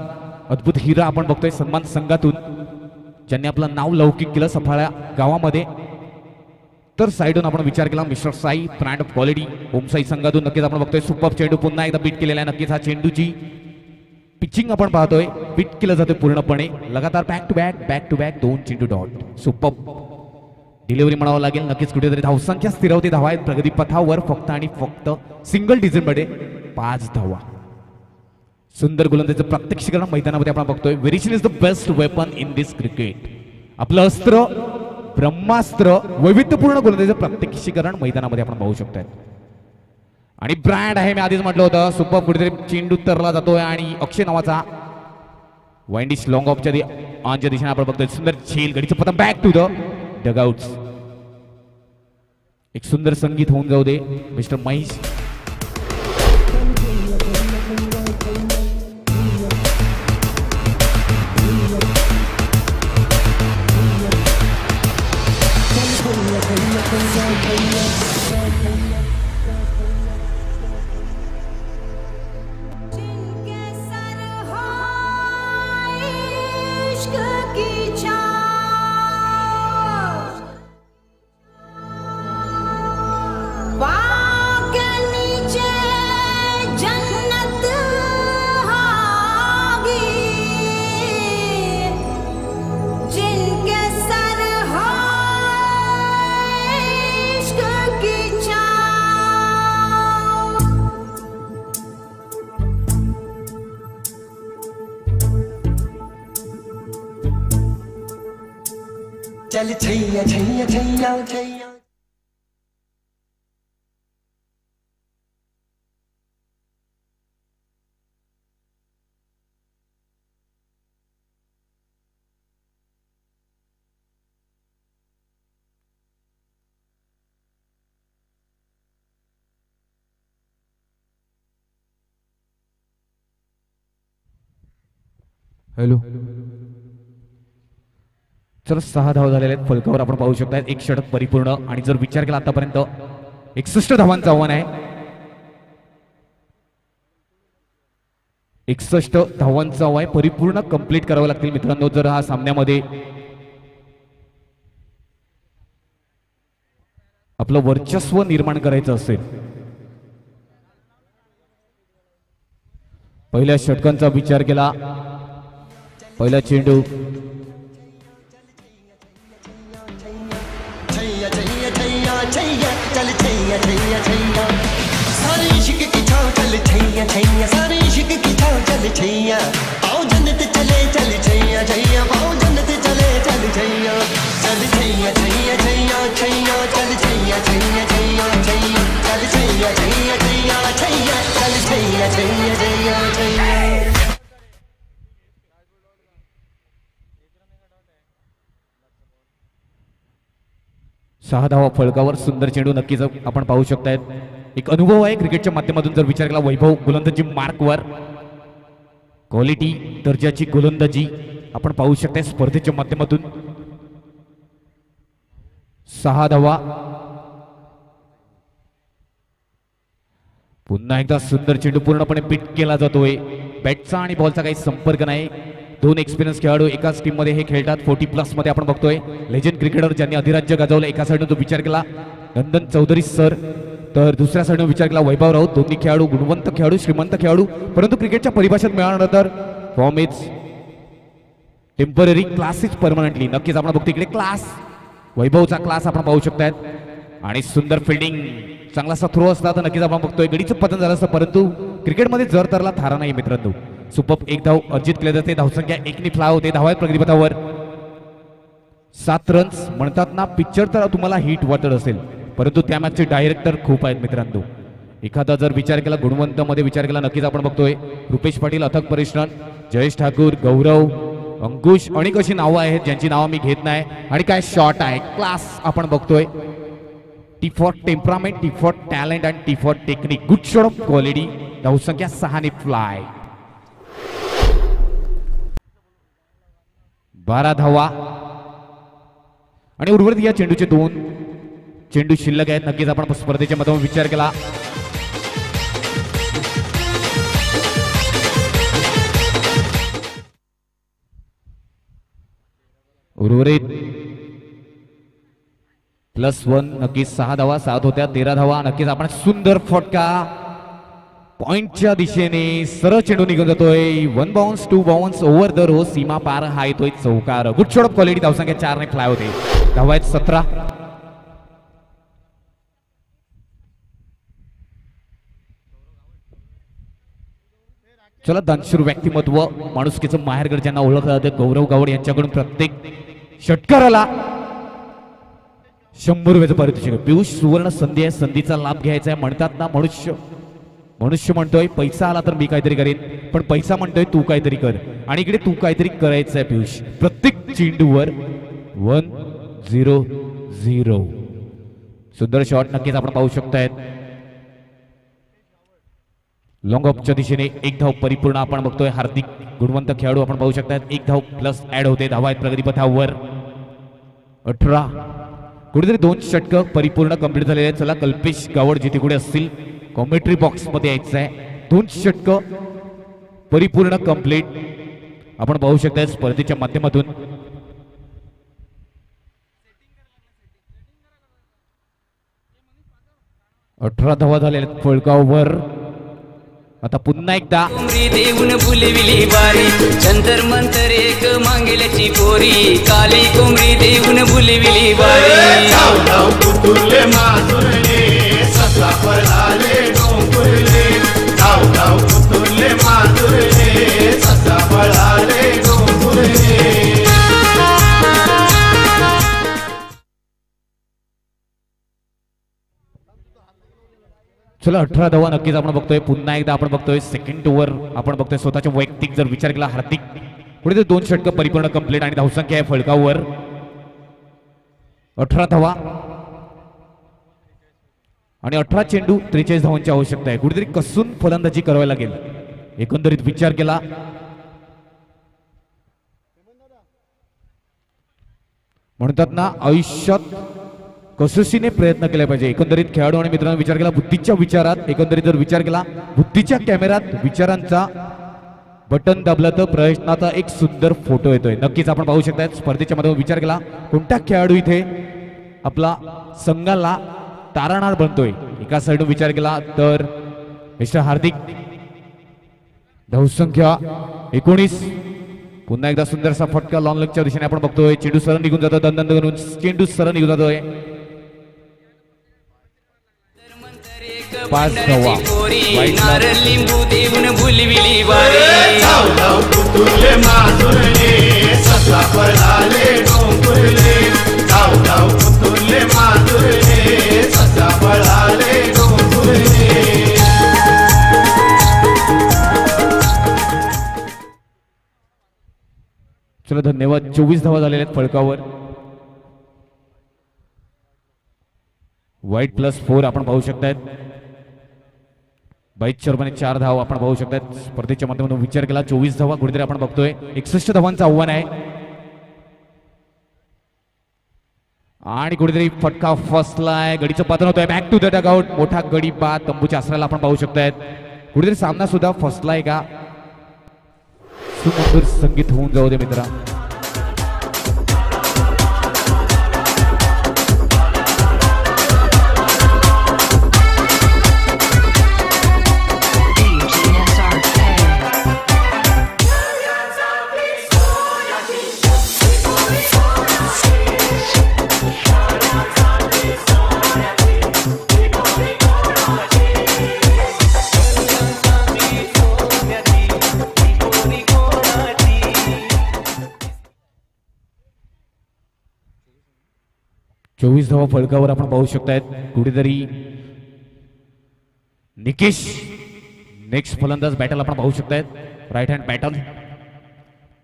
अद्भुत हिरा आपण बघतोय सन्मान संघातून ज्यांनी आपलं नाव लौकिक केलं सफाळ्या गावामध्ये. तर साईडून आपण विचार केला mister Sai brand of quality Om Sai संघातून नक्कीच आपण बघतोय सुपर चेंडू पुन्हा एकदा बीट केलेला आहे. नक्कीच हा चेंडूची पिचिंग आपण पाहतोय बीट केलं जातोय पूर्णपणे. लगातार बॅक टू बॅक 2 चेंडू डॉट. सुपर डिलिव्हरी म्हणावं लागेल. नक्कीच कुठेतरी धावसंख्या स्थिरावती धावा आहेत प्रगती पथावर फक्त आणि फक्त सिंगल डिजिट मध्ये 5 धावा. सुंदर गोलंदाजीचं प्रात्यक्षिकरण मैदानामध्ये आपण बघतोय. Variation is the best weapon in this cricket. आपलं अस्त्र ब्रह्मास्त्र वैविध्यपूर्ण गोलंदाजीचं प्रात्यक्षिकरण मैदानामध्ये आपण पाहू शकतोय. आणि ब्रँड आहे मी आधीच म्हटलं होतं. सुपर कुठेतरी चेंडू तरला जातोय आणि अक्षय नावाचा वाइंडिश लॉंग ऑफच्या ऑनच्या दिशेने आपण बघतोय. सुंदर झेल गडीचं पतंग बॅक टू द डगआउट्स. एक सुंदर संगीत होऊन जाऊ दे मिस्टर महेश. चल छैया छैया छैया छैया हॅलो चला 6 धावा झालेल्या आहेत फलकावर आपण पाहू शकता एक षटक परिपूर्ण आणि जर विचार केला आतापर्यंत 61 धावांचं आव्हान आहे 61 धावांचं आव्हान परिपूर्ण कंप्लीट करावं लागतील मित्रांनो जर हा सामन्यामध्ये आपलं वर्चस्व निर्माण करायचं असेल पहिल्या षटकांचा विचार केला पहिला चेंडू चल छैया छैया छैया सारे इश्क की छाव चल छैया छैया सारे इश्क की छाव चल छैया आओ जन्नत चले चल छैया छैया आओ जन्नत चले चल छैया चल छैया छैया छैया छैया चल छैया छैया छैया छैया चल छैया छैया छैया छैया चल छैया छैया छैया छैया 6 धावा फलकावर सुंदर चेंडू नक्कीच आपण पाहू शकताय एक अनुभव आहे क्रिकेटच्या माध्यमातून जर विचार केला वैभव गोलंदाजी मार्कवर क्वालिटी दर्जाची गोलंदाजी आपण पाहू शकताय स्पर्धेच्या माध्यमातून 6 धावा पुन्हा एकदा सुंदर चेंडू पूर्णपणे पिट केला जातोय बॅटचा आणि बॉलचा काही संपर्क नाही दोन एक्सपिरियन्स खेळाडू एकाच टीम मध्ये हे खेळतात 40+ मध्ये आपण बघतोय लेजंड क्रिकेटर ज्यांनी अधिराज्य गाजवलं एका साईडनं तो विचार केला नंदन चौधरी सर तर दुसऱ्या साईडनं विचार केला वैभव राऊत दोन्ही खेळाडू गुणवंत खेळाडू श्रीमंत खेळाडू परंतु क्रिकेटच्या परिभाषेत मिळालं तर form is temporary class is permanently नक्कीच आपण बघतो इकडे क्लास वैभवचा क्लास आपण पाहू शकतायत आणि सुंदर फिल्डिंग चांगलासा थ्रो असला तर नक्कीच आपण बघतोय गडीचं पतन झालं असतं परंतु क्रिकेटमध्ये जर तरला थारा नाही मित्रांनो सुपर एक धाव अर्जित केले जाते धावसंख्या 1 ने फ्लाय होते धावा प्रगतीपथावर 7 रन्स म्हणतात ना पिक्चर तर तुम्हाला हिट वाटत असेल परंतु त्या मॅचचे डायरेक्टर खूप आहेत मित्रांनो एखादा जर विचार केला गुणवंत मध्ये विचार केला नक्कीच आपण बघतोय रुपेश पाटील अथक परिश्रम जयेश ठाकूर गौरव अंकुश अनेक अशी नावं आहेत ज्यांची नावं मी घेत नाही आणि काय शॉट आहे क्लास आपण बघतोय T for temperament T for talent and T for technique good shot of quality धावसंख्या 6 ने फ्लाय 12 धावा आणि उर्वरित या चेंडूचे 2 चेंडू शिल्लक आहेत नक्कीच आपण स्पर्धेच्या माध्यमातून विचार केला उर्वरित +1 नक्कीच 6 धावा 7 होत्या 13 धावा नक्कीच आपण सुंदर फटका पॉइंटच्या दिशेने सरळ चेंडू निघून जातोय 1 bounce 2 bounce over the row सीमा पार हा येतोय चौकार गुड शॉट ऑफ क्वालिटी धावसंख्या 4 ने फ्लाय होते धावा आहेत 17 चला दानशूर व्यक्तिमत्व माणुसकीचं माहेरगड ज्यांना ओळखलं जातं गौरव गावड यांच्याकडून प्रत्येक षटकाराला 100 रुपयाचं पारितोषिक पियुष सुवर्ण संधी आहे संधीचा लाभ घ्यायचा आहे म्हणतात ना मनुष्य म्हणतोय पैसा आला तर मी काहीतरी करेन पण पैसा म्हणतोय तू काहीतरी कर आणि इकडे तू काहीतरी करायचं आहे पियुष प्रत्येक चेंडूवर 1-0-0 सुंदर शॉट नक्कीच आपण पाहू शकतायत लॉंग ऑफच्या दिशेने 1 धाव परिपूर्ण आपण बघतोय हार्दिक गुणवंत खेळाडू आपण पाहू शकतायत 1 धाव प्लस ऍड होते धावा आहेत प्रगतीपथावर 18 कुठेतरी 2 षटक परिपूर्ण कंप्लीट झालेले आहेत चला कल्पेश गावड जिथे कुठे असतील कॉमेंट्री बॉक्स मध्ये यायचं आहे 2 षटक परिपूर्ण कंप्लीट आपण पाहू शकता स्पर्धेच्या माध्यमातून अठरा धावा झालेल्या फळकावर आता पुन्हा एकदा देऊन बुलविली बारी जंतर मंतर एक मांगेल्याची पोरी काली कोंबडी देऊन बुलविली बारी धाव धाव कुतुरले माजुरले ससा पळाले गोंगुरले धाव धाव कुतुरले माजुरले ससा पळाले गोंगुरले चला 18 धावा नक्कीच आपण बघतोय. पुन्हा एकदा आपण बघतोय सेकंड ओव्हर आपण बघतोय. स्वतःच्या वैयक्तिक जर विचार केला हार्दिक पुढे 2 षटकं परिपूर्ण कंप्लीट आणि धावसंख्या आहे फलकावर 18 धावा आणि 18 चेंडू 43 धावांची आवश्यकता आहे. कुठेतरी कसून फलंदाजी करावी लागेल. एकंदरीत विचार केला म्हणतात ना आयुष्यात कसोशीने प्रयत्न केले पाहिजे. एकंदरीत खेळाडू आणि मित्रांनो विचार केला बुद्धीच्या विचारात एकंदरीत जर विचार केला बुद्धीच्या कॅमेऱ्यात विचारांचा बटन दाबलं तर प्रयत्नाचा एक सुंदर फोटो येतोय. नक्कीच आपण पाहू शकता स्पर्धेच्या मध्ये विचार केला कोणता खेळाडू इथे आपला संघाला तारणार बनतोय. एका साईडून विचार केला तर मिस्टर हार्दिक धावसंख्या 19. पुन्हा एकदा सुंदरसा फटका लॉंग लेगच्या दिशेने आपण बघतोय. चेंडू सरळ निघून जातो दंदन करून चेंडू सरळ निघून जातोय. 5 धावा नारळ लिंबू देऊन भुलविली वारी चला धन्यवाद. 24 धावा झालेल्या आहेत फळकावर. वाईट +4 आपण पाहू शकतायत. बाईच शर्माने 4 धावा आपण पाहू शकतायत. स्पर्धेच्या माध्यमातून विचार केला 24 धावा कुठेतरी आपण बघतोय. 61 धावांचं आव्हान आहे आणि कुठेतरी फटका फसलाय. गडीचं पतन होतंय. Back to the dugout. मोठा गडी बाद तंबूच्या आसऱ्याला आपण पाहू शकतायत. कुठेतरी सामना सुद्धा फसलाय का सुमधुर संगीत होऊन जाऊ दे मित्रा. चोवीस धावा फलकावर आपण पाहू शकतायत. कुठेतरी निकेश नेक्स्ट फलंदाज बॅटल आपण पाहू शकतायत. राईट हँड बॅटल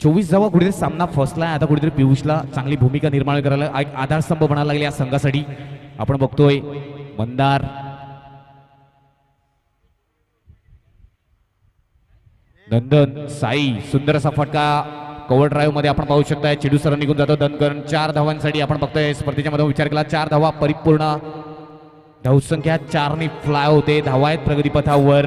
24 धावा. कुठेतरी सामना फसलाय. आता कुठेतरी पियुषला चांगली भूमिका निर्माण करायला एक आधारस्तंभ बनायला लागले या संघासाठी. आपण बघतोय मंदार नंदन साई सुंदर असा फटका कव्हर ड्राईव्ह मध्ये आपण पाहू शकताय. चेंडू सरळ निघून जातो. दनकरन 4 धावांसाठी आपण बघतोय. स्पर्धेच्या मध्ये विचार केला 4 धावा परिपूर्ण धावसंख्या 4 ने फ्लाय होते. धावा आहेत प्रगतीपथावर.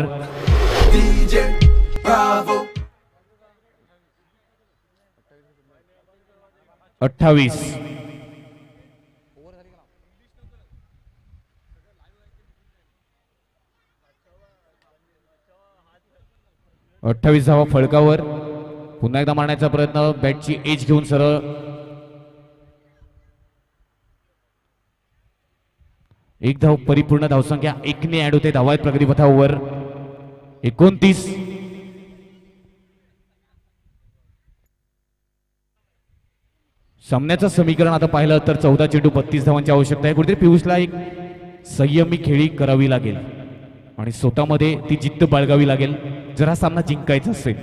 28 28 धावा फळकावर. पुन्हा एकदा मारण्याचा प्रयत्न. बॅटची एज घेऊन सरळ. एक धाव परिपूर्ण धावसंख्या 1 ने ऍड होते. धावा आहेत प्रगतीपथावर. 29 सामन्याचं समीकरण आता पाहिलं तर 14 चेंडू 32 धावांची आवश्यकता आहे. कुठेतरी पियुषला एक संयमी खेळी करावी लागेल आणि स्वतःमध्ये ती जिद्द बाळगावी लागेल जर हा सामना जिंकायचा असेल.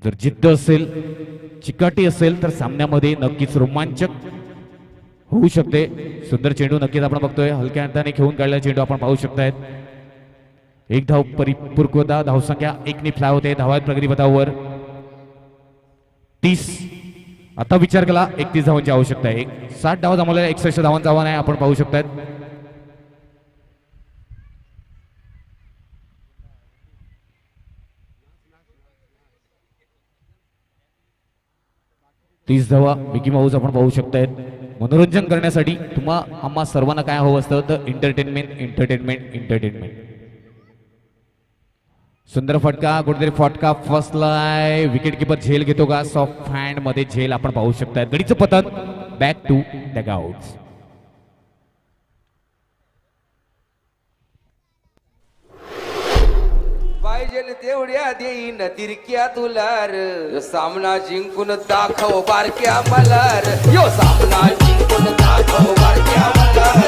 जर जिद्द असेल चिकाटी असेल तर सामन्यामध्ये नक्कीच रोमांचक होऊ शकते. सुंदर चेंडू नक्कीच आपण बघतोय. हलक्या हाताने खेळून काढलेला चेंडू आपण पाहू शकतायत. एक धाव परिपूर्ण धावसंख्या 1 ने फ्लाय होते. धावा प्रगतीपथावर 30. आता विचार केला 31 धावांची आवश्यकता आहे. 60 धावा जमवलेल्या 61 धावांचं आव्हान आहे आपण पाहू शकतायत. तीस धावा मिकी माऊस आपण पाहू शकतायत. मनोरंजन करण्यासाठी आम्हा सर्वांना काय हवं असतं तर एंटरटेनमेंट. सुंदर फटका. कुठेतरी फटका फसलाय. विकेट किपर झेल घेतो का. सॉफ्ट हँड मध्ये झेल आपण पाहू शकताय. गडीचं पतन. Back to dugout. पाहिजे तेवढ्या देईन तिरक्या तुलार. सामना जिंकून दाखव बारक्या मलार. यो सामना जिंकून दाखव बारक्या मलार.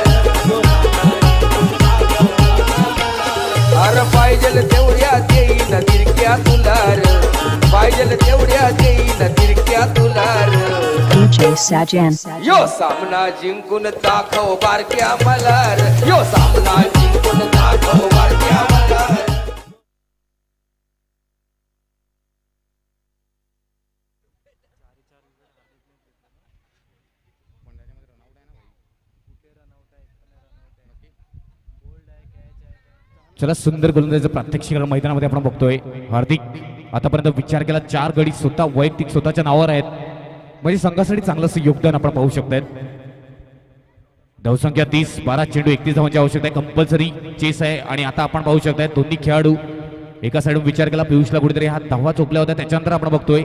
पाहिजेल तेवढ्या देईन तिरक्या तुलार पाहिजेल तेवढ्या देईन तिरक्या तुलार DJ Sajan. यो सामना जिंकून दाखव बारक्या मलार यो सामना जिंकून दाखव बारक्या मलार चला सुंदर गोलंदाजीचं प्रात्यक्षिक मैदानामध्ये आपण बघतोय. हार्दिक आतापर्यंत विचार केला 4 गडी स्वतः वैयक्तिक स्वतःच्या नावावर आहेत, म्हणजे संघासाठी चांगलंच योगदान आपण पाहू शकताय. धावसंख्या 30, 12 चेंडू 31 धावांची आवश्यकता आहे. कंपल्सरी चेस आहे आणि आता आपण पाहू शकताय दोन्ही खेळाडू एका साईडून विचार केला. पियुषला कुठेतरी हा धावा चोपल्या होत्या, त्याच्यानंतर आपण बघतोय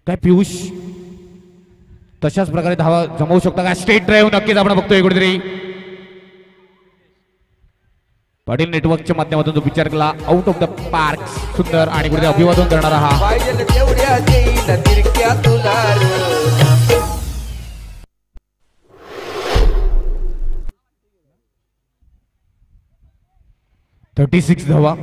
काय पियुष तशाच प्रकारे धावा जमवू शकता का. स्ट्रेट ड्राईव्ह नक्कीच आपण बघतोय कुठेतरी पाटील नेटवर्कच्या माध्यमातून जो विचार केला आउट ऑफ द पार्क. सुंदर आणि कुठे अभिवादन करणारा हा पाहिजेल तेवढ्या देईन तिरक्या तुलार 36 धावा.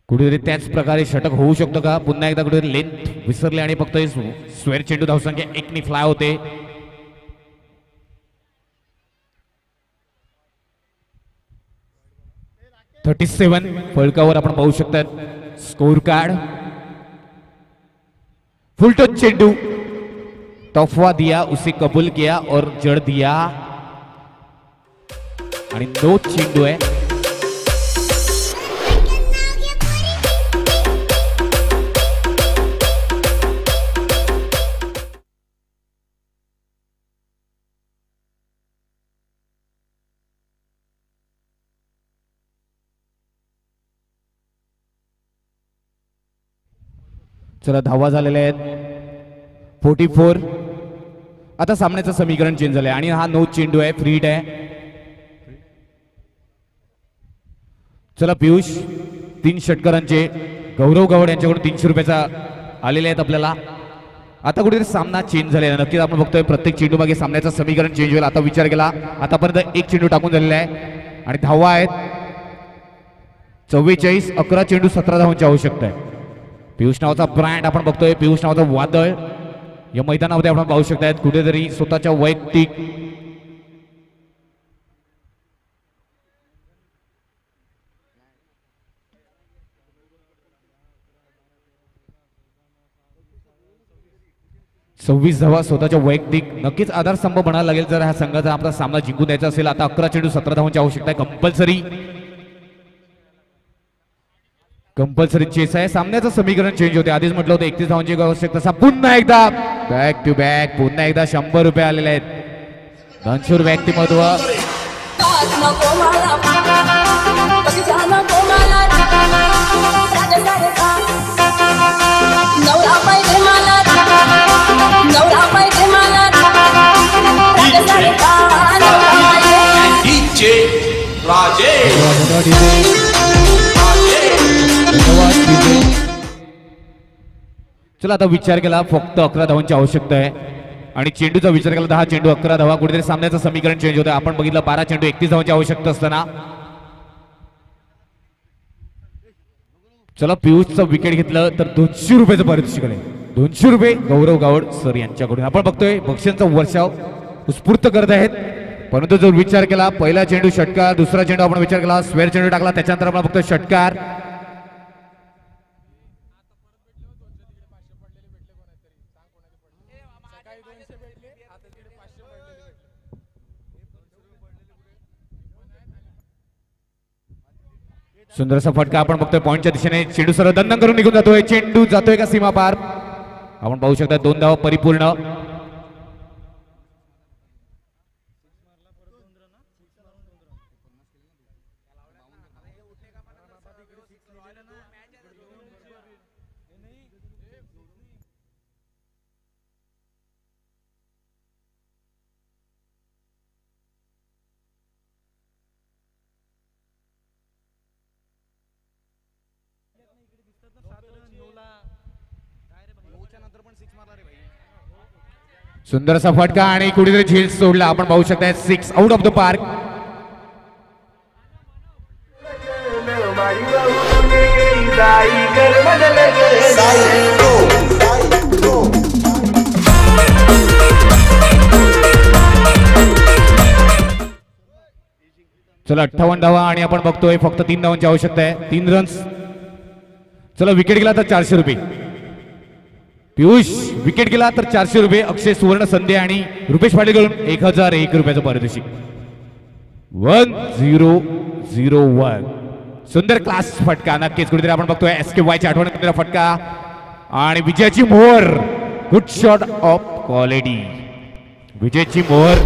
कुठेतरी त्याच प्रकारे षटक होऊ शकतो का. पुन्हा एकदा कुठेतरी लेंथ विसरले आणि फक्त स्क्वेअर चेंडू धावसंख्या 1 ने फ्लाय होते. .37 फलकावर आपण पाहू शकतात स्कोर कार्ड. फुल टच चेंडू तोहफा दिया उसे कबूल किया और जड़ दिया आणि नो चेंडू आहे. चला धावा झालेल्या आहेत 44. आता सामन्याचं समीकरण चेंज झालंय आणि हा नो चेंडू आहे, फ्री हिट आहे. चला पियुष 3 षटकारांचे गौरव गवड यांच्याकडून 300 रुपयाचा आलेले आहेत आपल्याला. आता कुठेतरी सामना चेंज झालेला आहे. नक्कीच आपण बघतोय प्रत्येक चेंडू मागे सामन्याचं समीकरण चेंज होईल. आता विचार केला आतापर्यंत 1 चेंडू टाकून झालेला आहे आणि धावा आहेत 44. 11 चेंडू 17 धावांची आवश्यकता आहे. पियुष नावाचा ब्रँड आपण बघतोय, पियुष नावाचा वादळ या मैदानामध्ये आपण पाहू शकतायत. कुठेतरी स्वतःच्या वैयक्तिक सव्वीस धावा स्वतःच्या वैयक्तिक नक्कीच आधारस्तंभ बनायला लागेल जर ह्या संघाचा आपला सामना जिंकून द्यायचा असेल. आता 11 चेंडू 17 धावांची आवश्यकता आहे. कंपल्सरी चेस आहे. सामन्याचं समीकरण चेंज होते. आधीच म्हटलं होतं 31 धावांची आवश्यकता. पुन्हा एकदा बॅक टू बॅक पुन्हा एकदा 100 रुपये आलेले आहेत. धनशूर व्यक्तिमत्व चला आता विचार केला फक्त 11 धावांची आवश्यकता आहे आणि चेंडूचा विचार केला 10 चेंडू 11 धावा. कुठेतरी सामन्याचं समीकरण चेंज होतं. आपण बघितलं 12 चेंडू 31 धावांची आवश्यकता असताना चला पियुषचं विकेट घेतलं तर 200 रुपयाचं पारितोषिक आहे. 200 रुपये गौरव गावड सर यांच्याकडून. आपण बघतोय बक्षिसांचा वर्षाव उत्स्फूर्त करत आहेत. परंतु जर विचार केला पहिला चेंडू षटकार, दुसरा चेंडू आपण विचार केला स्क्वेअर चेंडू टाकला, त्याच्यानंतर आपण बघतोय षटकार. सुंदरसा फटका आपण बघतोय पॉइंटच्या दिशेने. चेंडू सरळ दंडन करून निघून जातोय. चेंडू जातोय का सीमा पार. आपण पाहू शकता 2 धावा परिपूर्ण. सुंदर असा फटका आणि कुठेतरी झेल सोडला. आपण पाहू शकता 6 आउट ऑफ द पार्क. चला 58 धावा आणि आपण बघतोय फक्त 3 धावांची आवश्यकता आहे. 3 रन्स. चला विकेट गेला तर 400 रुपये. पियुष विकेट गेला तर 400 रुपये. अक्षय सुवर्ण संधी आणि रुपेश पाटीलकडून 1001 रुपयाचं पारितोषिक. 1001. सुंदर क्लास फटका. नक्कीच कुठेतरी आपण बघतोय SKYच्या आठवणीत फटका आणि विजयाची मोहर. Good shot of quality. विजयाची मोहर